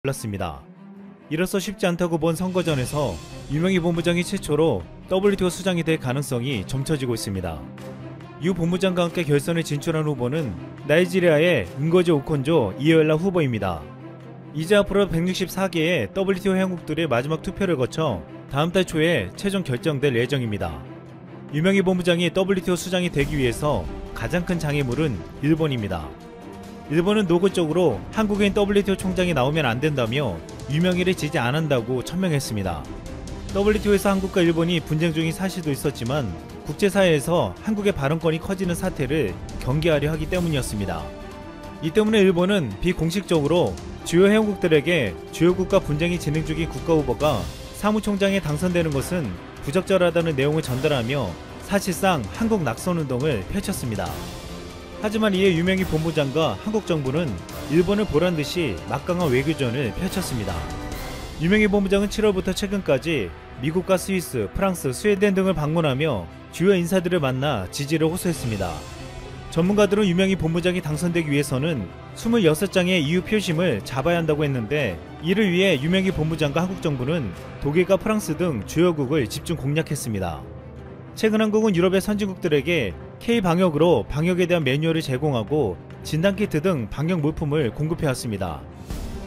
골랐습니다. 이로써 쉽지 않다고 본 선거전에서 유명희 본부장이 최초로 WTO 수장이 될 가능성이 점쳐지고 있습니다. 유 본부장과 함께 결선에 진출한 후보는 나이지리아의 응거지 오콘조 이에올라 후보입니다. 이제 앞으로 164개의 WTO 회원국들의 마지막 투표를 거쳐 다음 달 초에 최종 결정될 예정입니다. 유명희 본부장이 WTO 수장이 되기 위해서 가장 큰 장애물은 일본입니다. 일본은 노골적으로 한국인 WTO 총장이 나오면 안 된다며 유명희를 지지 안 한다고 천명했습니다. WTO에서 한국과 일본이 분쟁 중인 사실도 있었지만 국제사회에서 한국의 발언권이 커지는 사태를 경계하려 하기 때문이었습니다. 이 때문에 일본은 비공식적으로 주요 회원국들에게 주요국가 분쟁이 진행 중인 국가후보가 사무총장에 당선되는 것은 부적절하다는 내용을 전달하며 사실상 한국 낙선운동을 펼쳤습니다. 하지만 이에 유명희 본부장과 한국 정부는 일본을 보란듯이 막강한 외교전을 펼쳤습니다. 유명희 본부장은 7월부터 최근까지 미국과 스위스, 프랑스, 스웨덴 등을 방문하며 주요 인사들을 만나 지지를 호소했습니다. 전문가들은 유명희 본부장이 당선되기 위해서는 26장의 EU 표심을 잡아야 한다고 했는데, 이를 위해 유명희 본부장과 한국 정부는 독일과 프랑스 등 주요국을 집중 공략했습니다. 최근 한국은 유럽의 선진국들에게 K-방역으로 방역에 대한 매뉴얼을 제공하고 진단키트 등 방역 물품을 공급해왔습니다.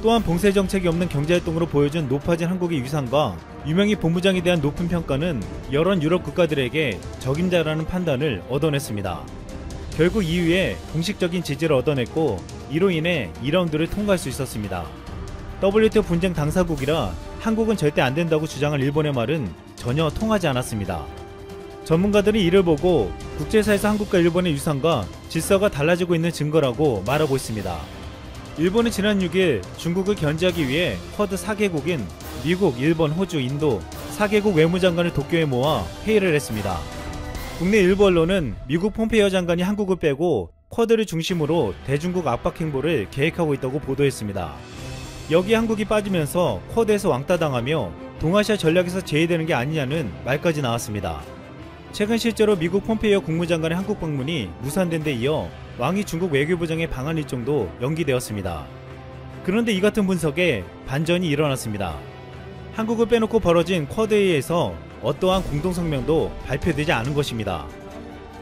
또한 봉쇄 정책이 없는 경제활동으로 보여준 높아진 한국의 위상과 유명희 본부장에 대한 높은 평가는 여러 유럽 국가들에게 적임자라는 판단을 얻어냈습니다. 결국 EU에 공식적인 지지를 얻어냈고, 이로 인해 2라운드를 통과할 수 있었습니다. WTO 분쟁 당사국이라 한국은 절대 안된다고 주장한 일본의 말은 전혀 통하지 않았습니다. 전문가들이 이를 보고 국제사에서 한국과 일본의 위상과 질서가 달라지고 있는 증거라고 말하고 있습니다. 일본은 지난 6일 중국을 견제하기 위해 쿼드 4개국인 미국, 일본, 호주, 인도 4개국 외무장관을 도쿄에 모아 회의를 했습니다. 국내 일부 언론은 미국 폼페이오 장관이 한국을 빼고 쿼드를 중심으로 대중국 압박 행보를 계획하고 있다고 보도했습니다. 여기에 한국이 빠지면서 쿼드에서 왕따당하며 동아시아 전략에서 제외되는 게 아니냐는 말까지 나왔습니다. 최근 실제로 미국 폼페이오 국무장관의 한국 방문이 무산된 데 이어 왕이 중국 외교부장의 방한 일정도 연기되었습니다. 그런데 이 같은 분석에 반전이 일어났습니다. 한국을 빼놓고 벌어진 쿼드회의에서 어떠한 공동성명도 발표되지 않은 것입니다.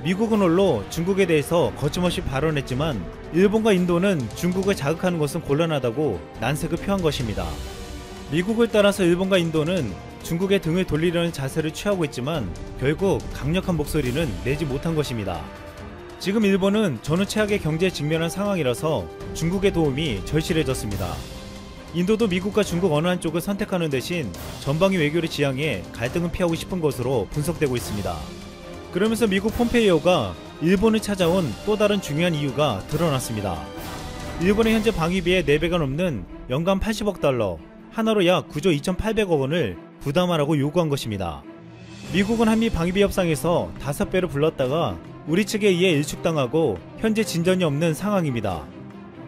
미국은 홀로 중국에 대해서 거침없이 발언했지만 일본과 인도는 중국을 자극하는 것은 곤란하다고 난색을 표한 것입니다. 미국을 따라서 일본과 인도는 중국의 등을 돌리려는 자세를 취하고 있지만 결국 강력한 목소리는 내지 못한 것입니다. 지금 일본은 전후 최악의 경제에 직면한 상황이라서 중국의 도움이 절실해졌습니다. 인도도 미국과 중국 어느 한쪽을 선택하는 대신 전방위 외교를 지향해 갈등을 피하고 싶은 것으로 분석되고 있습니다. 그러면서 미국 폼페이오가 일본을 찾아온 또 다른 중요한 이유가 드러났습니다. 일본의 현재 방위비의 4배가 넘는 연간 80억 달러, 하나로 약 9조 2,800억 원을 부담하라고 요구한 것입니다. 미국은 한미 방위비 협상에서 5배를 불렀다가 우리 측에 의해 일축당하고 현재 진전이 없는 상황입니다.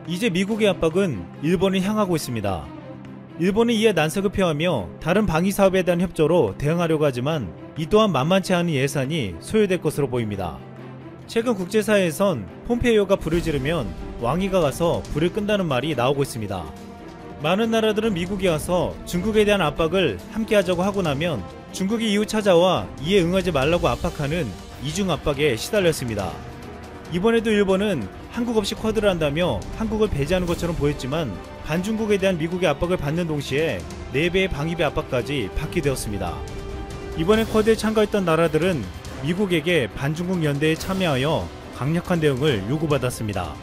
이제 미국의 압박은 일본을 향하고 있습니다. 일본은 이에 난색을 표하며 다른 방위 사업에 대한 협조로 대응하려고 하지만 이 또한 만만치 않은 예산이 소요될 것으로 보입니다. 최근 국제사회에선 폼페이오가 불을 지르면 왕위가 가서 불을 끈다는 말이 나오고 있습니다. 많은 나라들은 미국이 와서 중국에 대한 압박을 함께 하자고 하고 나면 중국이 이후 찾아와 이에 응하지 말라고 압박하는 이중 압박에 시달렸습니다. 이번에도 일본은 한국 없이 쿼드를 한다며 한국을 배제하는 것처럼 보였지만 반중국에 대한 미국의 압박을 받는 동시에 4배의 방위비 압박까지 받게 되었습니다. 이번에 쿼드에 참가했던 나라들은 미국에게 반중국 연대에 참여하여 강력한 대응을 요구받았습니다.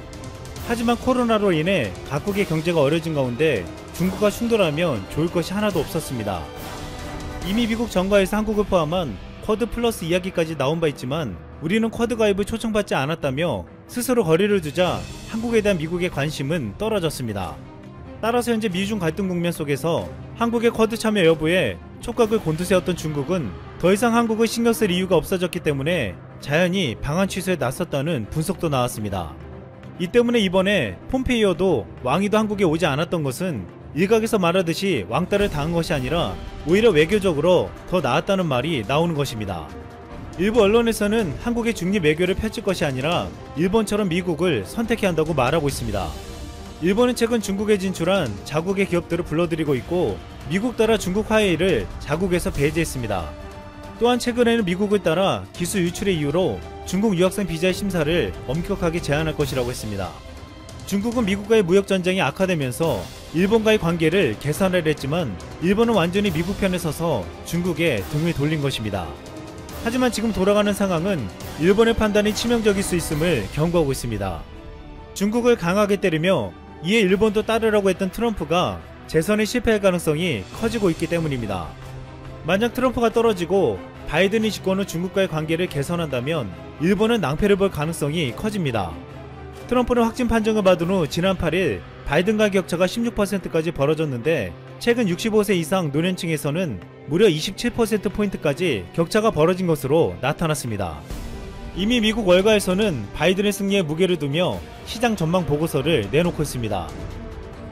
하지만 코로나로 인해 각국의 경제가 어려진 가운데 중국과 충돌하면 좋을 것이 하나도 없었습니다. 이미 미국 정가에서 한국을 포함한 쿼드 플러스 이야기까지 나온 바 있지만 우리는 쿼드 가입을 초청받지 않았다며 스스로 거리를 두자 한국에 대한 미국의 관심은 떨어졌습니다. 따라서 현재 미중 갈등 국면 속에서 한국의 쿼드 참여 여부에 촉각을 곤두세웠던 중국은 더 이상 한국을 신경 쓸 이유가 없어졌기 때문에 자연히 방한 취소에 나섰다는 분석도 나왔습니다. 이 때문에 이번에 폼페이오도 왕이도 한국에 오지 않았던 것은 일각에서 말하듯이 왕따를 당한 것이 아니라 오히려 외교적으로 더 나았다는 말이 나오는 것입니다. 일부 언론에서는 한국의 중립 외교를 펼칠 것이 아니라 일본처럼 미국을 선택해야 한다고 말하고 있습니다. 일본은 최근 중국에 진출한 자국의 기업들을 불러들이고 있고 미국 따라 중국 화웨이를 자국에서 배제했습니다. 또한 최근에는 미국을 따라 기술 유출의 이유로 중국 유학생 비자의 심사를 엄격하게 제한할 것이라고 했습니다. 중국은 미국과의 무역전쟁이 악화되면서 일본과의 관계를 개선하려 했지만 일본은 완전히 미국 편에 서서 중국에 등을 돌린 것입니다. 하지만 지금 돌아가는 상황은 일본의 판단이 치명적일 수 있음을 경고하고 있습니다. 중국을 강하게 때리며 이에 일본도 따르라고 했던 트럼프가 재선에 실패할 가능성이 커지고 있기 때문입니다. 만약 트럼프가 떨어지고 바이든이 집권 후 중국과의 관계를 개선한다면 일본은 낭패를 볼 가능성이 커집니다. 트럼프는 확진 판정을 받은 후 지난 8일 바이든과 격차가 16%까지 벌어졌는데 최근 65세 이상 노년층에서는 무려 27%포인트까지 격차가 벌어진 것으로 나타났습니다. 이미 미국 월가에서는 바이든의 승리에 무게를 두며 시장 전망 보고서를 내놓고 있습니다.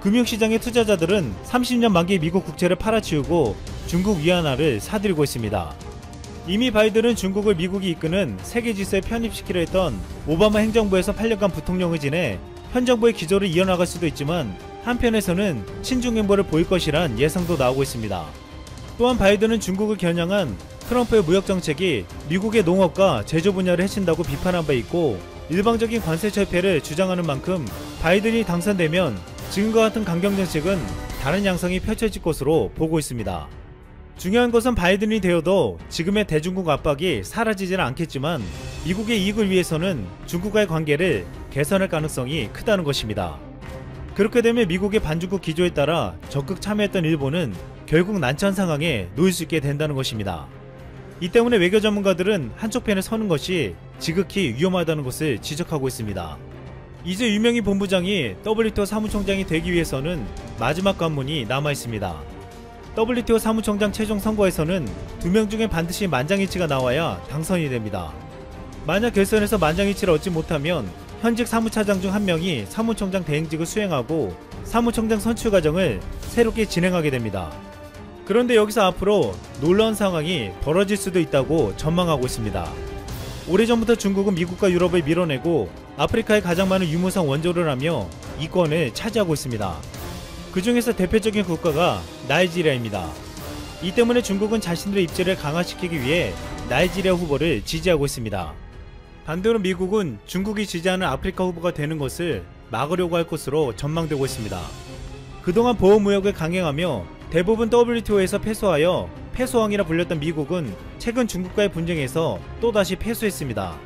금융시장의 투자자들은 30년 만기 미국 국채를 팔아치우고 중국 위안화를 사들이고 있습니다. 이미 바이든은 중국을 미국이 이끄는 세계 질서에 편입시키려 했던 오바마 행정부에서 8년간 부통령을 지내 현 정부의 기조를 이어나갈 수도 있지만 한편에서는 친중 행보를 보일 것이란 예상도 나오고 있습니다. 또한 바이든은 중국을 겨냥한 트럼프의 무역정책이 미국의 농업과 제조 분야를 해친다고 비판한 바 있고 일방적인 관세 철폐를 주장하는 만큼 바이든이 당선되면 지금과 같은 강경정책은 다른 양상이 펼쳐질 것으로 보고 있습니다. 중요한 것은 바이든이 되어도 지금의 대중국 압박이 사라지지는 않겠지만 미국의 이익을 위해서는 중국과의 관계를 개선할 가능성이 크다는 것입니다. 그렇게 되면 미국의 반중국 기조에 따라 적극 참여했던 일본은 결국 난처한 상황에 놓일 수 있게 된다는 것입니다. 이 때문에 외교 전문가들은 한쪽 편에 서는 것이 지극히 위험하다는 것을 지적하고 있습니다. 이제 유명희 본부장이 WTO 사무총장이 되기 위해서는 마지막 관문이 남아있습니다. WTO 사무총장 최종 선거에서는 2명 중에 반드시 만장일치가 나와야 당선이 됩니다. 만약 결선에서 만장일치를 얻지 못하면 현직 사무차장 중 1명이 사무총장 대행직을 수행하고 사무총장 선출 과정을 새롭게 진행하게 됩니다. 그런데 여기서 앞으로 놀라운 상황이 벌어질 수도 있다고 전망하고 있습니다. 오래전부터 중국은 미국과 유럽을 밀어내고 아프리카에 가장 많은 유무상 원조를 하며 이권을 차지하고 있습니다. 그 중에서 대표적인 국가가 나이지리아입니다. 이 때문에 중국은 자신들의 입지를 강화시키기 위해 나이지리아 후보를 지지하고 있습니다. 반대로 미국은 중국이 지지하는 아프리카 후보가 되는 것을 막으려고 할 것으로 전망되고 있습니다. 그동안 보호무역을 강행하며 대부분 WTO에서 패소하여 패소왕이라 불렸던 미국은 최근 중국과의 분쟁에서 또다시 패소했습니다.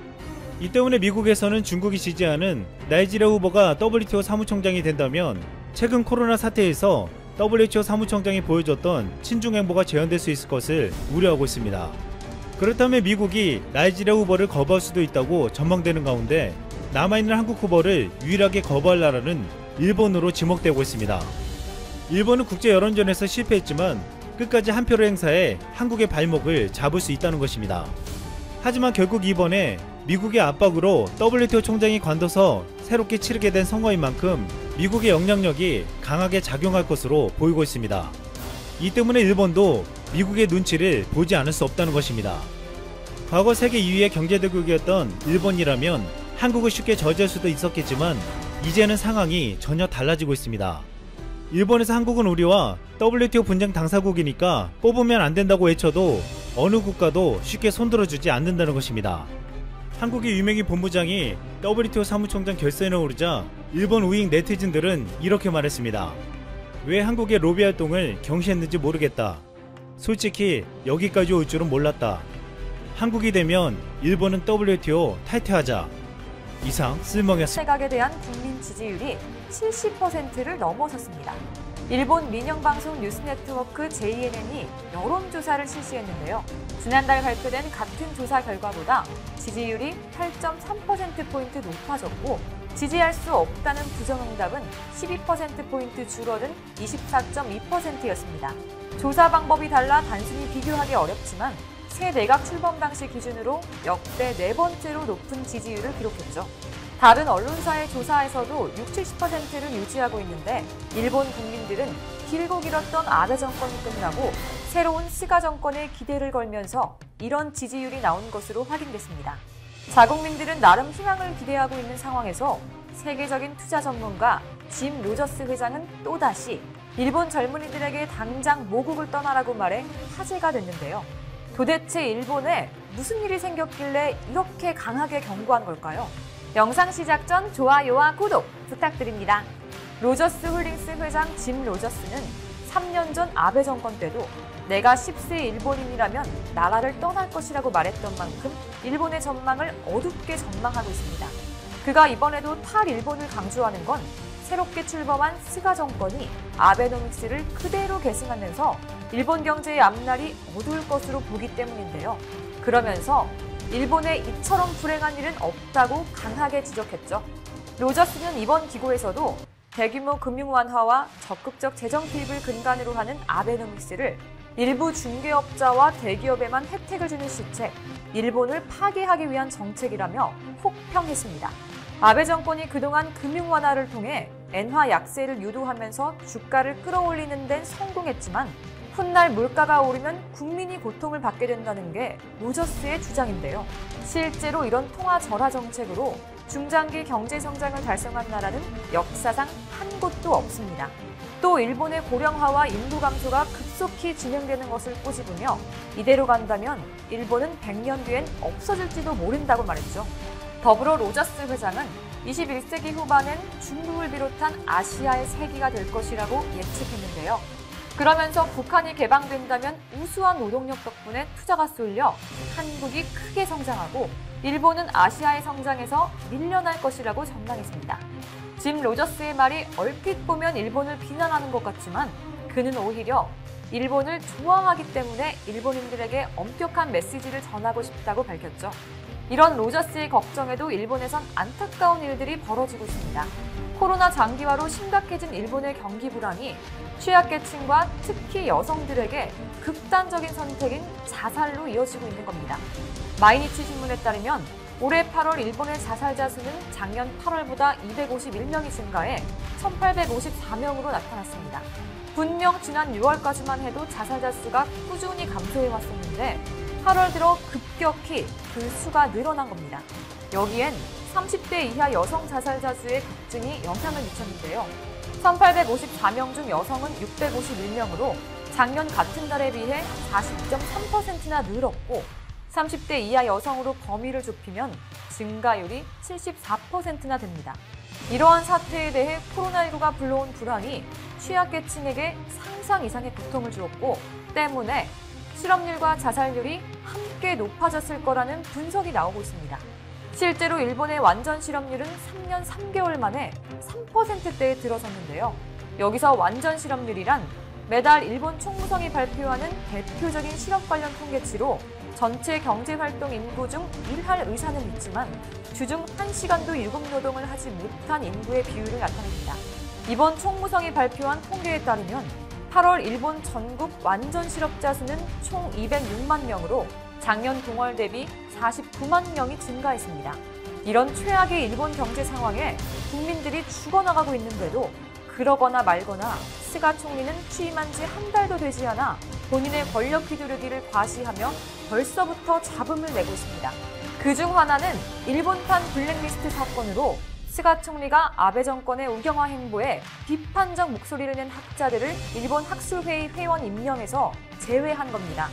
이 때문에 미국에서는 중국이 지지하는 나이지리아 후보가 WTO 사무총장이 된다면 최근 코로나 사태에서 WTO 사무총장이 보여줬던 친중 행보가 재현될 수 있을 것을 우려하고 있습니다. 그렇다면 미국이 나이지리아 후보를 거부할 수도 있다고 전망되는 가운데 남아있는 한국 후보를 유일하게 거부할 나라는 일본으로 지목되고 있습니다. 일본은 국제 여론전에서 실패했지만 끝까지 한 표를 행사해 한국의 발목을 잡을 수 있다는 것입니다. 하지만 결국 이번에 미국의 압박으로 WTO 총장이 관둬서 새롭게 치르게 된 선거인 만큼 미국의 영향력이 강하게 작용할 것으로 보이고 있습니다. 이 때문에 일본도 미국의 눈치를 보지 않을 수 없다는 것입니다. 과거 세계 2위의 경제대국이었던 일본이라면 한국을 쉽게 저지할 수도 있었겠지만 이제는 상황이 전혀 달라지고 있습니다. 일본에서 한국은 우리와 WTO 분쟁 당사국이니까 뽑으면 안 된다고 외쳐도 어느 국가도 쉽게 손들어주지 않는다는 것입니다. 한국의 유명희 본부장이 WTO 사무총장 결선에 오르자 일본 우익 네티즌들은 이렇게 말했습니다. 왜 한국의 로비 활동을 경시했는지 모르겠다. 솔직히 여기까지 올 줄은 몰랐다. 한국이 되면 일본은 WTO 탈퇴하자. 이상 쓸멍이었습니다. 내각에 대한 국민 지지율이 70%를 넘어섰습니다. 일본 민영방송 뉴스네트워크 JNN이 여론조사를 실시했는데요. 지난달 발표된 같은 조사 결과보다 지지율이 8.3%포인트 높아졌고 지지할 수 없다는 부정응답은 12%포인트 줄어든 24.2%였습니다. 조사 방법이 달라 단순히 비교하기 어렵지만 새 내각 출범 당시 기준으로 역대 4번째로 높은 지지율을 기록했죠. 다른 언론사의 조사에서도 60-70%를 유지하고 있는데 일본 국민들은 길고 길었던 아베 정권이 끝나고 새로운 스가 정권에 기대를 걸면서 이런 지지율이 나온 것으로 확인됐습니다. 자국민들은 나름 희망을 기대하고 있는 상황에서 세계적인 투자 전문가 짐 로저스 회장은 또다시 일본 젊은이들에게 당장 모국을 떠나라고 말해 화제가 됐는데요. 도대체 일본에 무슨 일이 생겼길래 이렇게 강하게 경고한 걸까요? 영상 시작 전 좋아요와 구독 부탁드립니다. 로저스 홀딩스 회장 짐 로저스는 3년 전 아베 정권 때도 내가 10세 일본인이라면 나라를 떠날 것이라고 말했던 만큼 일본의 전망을 어둡게 전망하고 있습니다. 그가 이번에도 탈일본을 강조하는 건 새롭게 출범한 스가 정권이 아베노믹스를 그대로 계승하면서 일본 경제의 앞날이 어두울 것으로 보기 때문인데요. 그러면서 일본에 이처럼 불행한 일은 없다고 강하게 지적했죠. 로저스는 이번 기고에서도 대규모 금융 완화와 적극적 재정 투입을 근간으로 하는 아베노믹스를 일부 중개업자와 대기업에만 혜택을 주는 시책, 일본을 파괴하기 위한 정책이라며 혹평했습니다. 아베 정권이 그동안 금융 완화를 통해 엔화 약세를 유도하면서 주가를 끌어올리는 데는 성공했지만 훗날 물가가 오르면 국민이 고통을 받게 된다는 게 로저스의 주장인데요. 실제로 이런 통화 절하 정책으로 중장기 경제 성장을 달성한 나라는 역사상 한 곳도 없습니다. 또 일본의 고령화와 인구 감소가 급속히 진행되는 것을 꼬집으며 이대로 간다면 일본은 100년 뒤엔 없어질지도 모른다고 말했죠. 더불어 로저스 회장은 21세기 후반엔 중국을 비롯한 아시아의 세기가 될 것이라고 예측했는데요. 그러면서 북한이 개방된다면 우수한 노동력 덕분에 투자가 쏠려 한국이 크게 성장하고 일본은 아시아의 성장에서 밀려날 것이라고 전망했습니다. 짐 로저스의 말이 얼핏 보면 일본을 비난하는 것 같지만 그는 오히려 일본을 좋아하기 때문에 일본인들에게 엄격한 메시지를 전하고 싶다고 밝혔죠. 이런 로저스의 걱정에도 일본에선 안타까운 일들이 벌어지고 있습니다. 코로나 장기화로 심각해진 일본의 경기 불황이 취약계층과 특히 여성들에게 극단적인 선택인 자살로 이어지고 있는 겁니다. 마이니치 신문에 따르면 올해 8월 일본의 자살자 수는 작년 8월보다 251명이 증가해 1,854명으로 나타났습니다. 분명 지난 6월까지만 해도 자살자 수가 꾸준히 감소해왔었는데 8월 들어 급격히 그 수가 늘어난 겁니다. 여기엔 30대 이하 여성 자살자 수의 급증이 영향을 미쳤는데요. 1,854명 중 여성은 651명으로 작년 같은 달에 비해 40.3%나 늘었고 30대 이하 여성으로 범위를 좁히면 증가율이 74%나 됩니다. 이러한 사태에 대해 코로나19가 불러온 불황이 취약계층에게 상상 이상의 고통을 주었고 때문에 실업률과 자살률이 함께 높아졌을 거라는 분석이 나오고 있습니다. 실제로 일본의 완전 실업률은 3년 3개월 만에 3%대에 들어섰는데요. 여기서 완전 실업률이란 매달 일본 총무성이 발표하는 대표적인 실업 관련 통계치로 전체 경제활동 인구 중 일할 의사는 있지만 주중 1시간도 유급 노동을 하지 못한 인구의 비율을 나타냅니다. 이번 총무성이 발표한 통계에 따르면 8월 일본 전국 완전 실업자 수는 총 206만 명으로 작년 동월 대비 49만 명이 증가했습니다. 이런 최악의 일본 경제 상황에 국민들이 죽어나가고 있는데도 그러거나 말거나 스가 총리는 취임한 지 한 달도 되지 않아 본인의 권력 휘두르기를 과시하며 벌써부터 잡음을 내고 있습니다. 그중 하나는 일본판 블랙리스트 사건으로 스가 총리가 아베 정권의 우경화 행보에 비판적 목소리를 낸 학자들을 일본 학술회의 회원 임명에서 제외한 겁니다.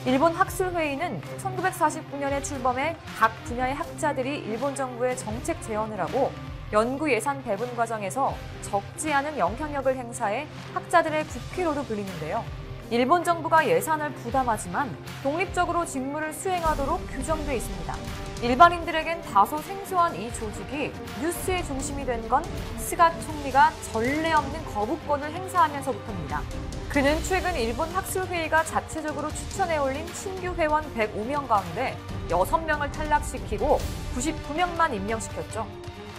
일본 학술회의는 1949년에 출범해 각 분야의 학자들이 일본 정부에 정책 제언을 하고 연구 예산 배분 과정에서 적지 않은 영향력을 행사해 학자들의 국회로도 불리는데요. 일본 정부가 예산을 부담하지만 독립적으로 직무를 수행하도록 규정돼 있습니다. 일반인들에겐 다소 생소한 이 조직이 뉴스의 중심이 된 건 스가 총리가 전례 없는 거부권을 행사하면서부터입니다. 그는 최근 일본 학술회의가 자체적으로 추천해 올린 신규 회원 105명 가운데 6명을 탈락시키고 99명만 임명시켰죠.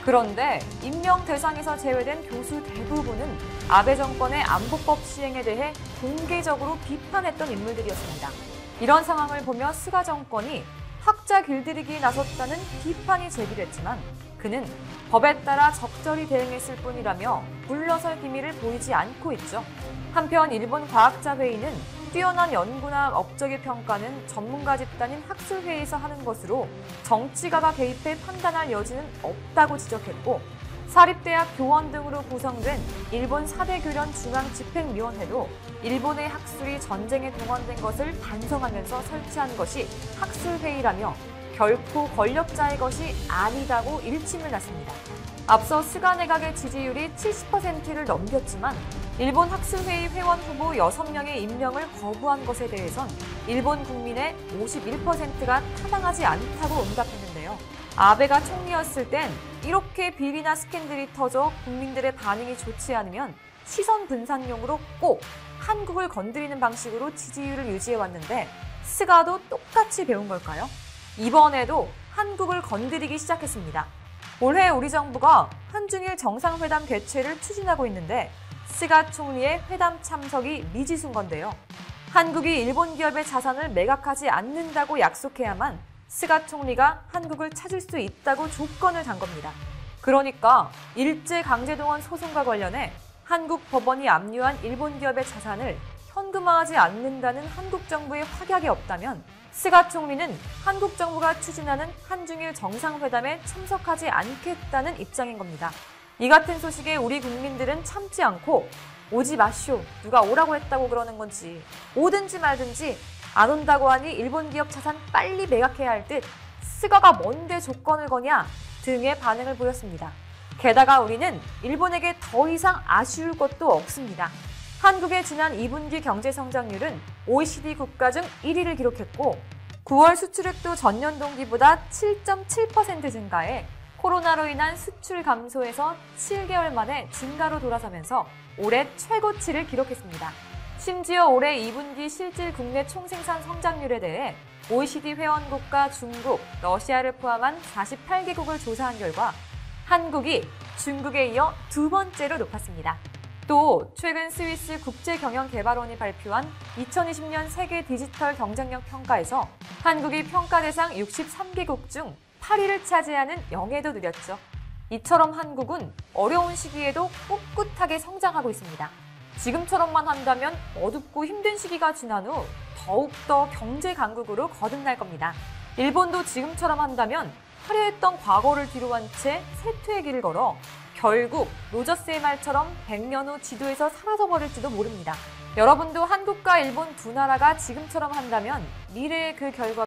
그런데 임명 대상에서 제외된 교수 대부분은 아베 정권의 안보법 시행에 대해 공개적으로 비판했던 인물들이었습니다. 이런 상황을 보며 스가 정권이 학자 길들이기에 나섰다는 비판이 제기됐지만 그는 법에 따라 적절히 대응했을 뿐이라며 물러설 기미를 보이지 않고 있죠. 한편 일본 과학자회의는 뛰어난 연구나 업적의 평가는 전문가 집단인 학술회의에서 하는 것으로 정치가가 개입해 판단할 여지는 없다고 지적했고 사립대학 교원 등으로 구성된 일본 사대교련 중앙집행위원회도 일본의 학술이 전쟁에 동원된 것을 반성하면서 설치한 것이 학술회의라며 결코 권력자의 것이 아니다고 일침을 놨습니다. 앞서 스가 내각의 지지율이 70%를 넘겼지만 일본 학술회의 회원 후보 6명의 임명을 거부한 것에 대해선 일본 국민의 51%가 타당하지 않다고 응답했는데요. 아베가 총리였을 땐 이렇게 비리나 스캔들이 터져 국민들의 반응이 좋지 않으면 시선 분산용으로 꼭 한국을 건드리는 방식으로 지지율을 유지해왔는데 스가도 똑같이 배운 걸까요? 이번에도 한국을 건드리기 시작했습니다. 올해 우리 정부가 한중일 정상회담 개최를 추진하고 있는데 스가 총리의 회담 참석이 미지수인 건데요. 한국이 일본 기업의 자산을 매각하지 않는다고 약속해야만 스가 총리가 한국을 찾을 수 있다고 조건을 단 겁니다. 그러니까 일제강제동원 소송과 관련해 한국 법원이 압류한 일본 기업의 자산을 현금화하지 않는다는 한국 정부의 확약이 없다면 스가 총리는 한국 정부가 추진하는 한중일 정상회담에 참석하지 않겠다는 입장인 겁니다. 이 같은 소식에 우리 국민들은 참지 않고 오지 마쇼, 누가 오라고 했다고 그러는 건지, 오든지 말든지 안 온다고 하니 일본 기업 자산 빨리 매각해야 할 듯 스가가 뭔데 조건을 거냐 등의 반응을 보였습니다. 게다가 우리는 일본에게 더 이상 아쉬울 것도 없습니다. 한국의 지난 2분기 경제 성장률은 OECD 국가 중 1위를 기록했고 9월 수출액도 전년 동기보다 7.7% 증가해 코로나로 인한 수출 감소에서 7개월 만에 증가로 돌아서면서 올해 최고치를 기록했습니다. 심지어 올해 2분기 실질 국내 총생산 성장률에 대해 OECD 회원국가 중국, 러시아를 포함한 48개국을 조사한 결과 한국이 중국에 이어 두 번째로 높았습니다. 또 최근 스위스 국제경영개발원이 발표한 2020년 세계 디지털 경쟁력 평가에서 한국이 평가 대상 63개국 중 8위를 차지하는 영예도 누렸죠. 이처럼 한국은 어려운 시기에도 꿋꿋하게 성장하고 있습니다. 지금처럼만 한다면 어둡고 힘든 시기가 지난 후 더욱더 경제 강국으로 거듭날 겁니다. 일본도 지금처럼 한다면 화려했던 과거를 뒤로한 채 쇠퇴의 길을 걸어 결국 로저스의 말처럼 100년 후 지도에서 사라져버릴지도 모릅니다. 여러분도 한국과 일본 두 나라가 지금처럼 한다면 미래의 그 결과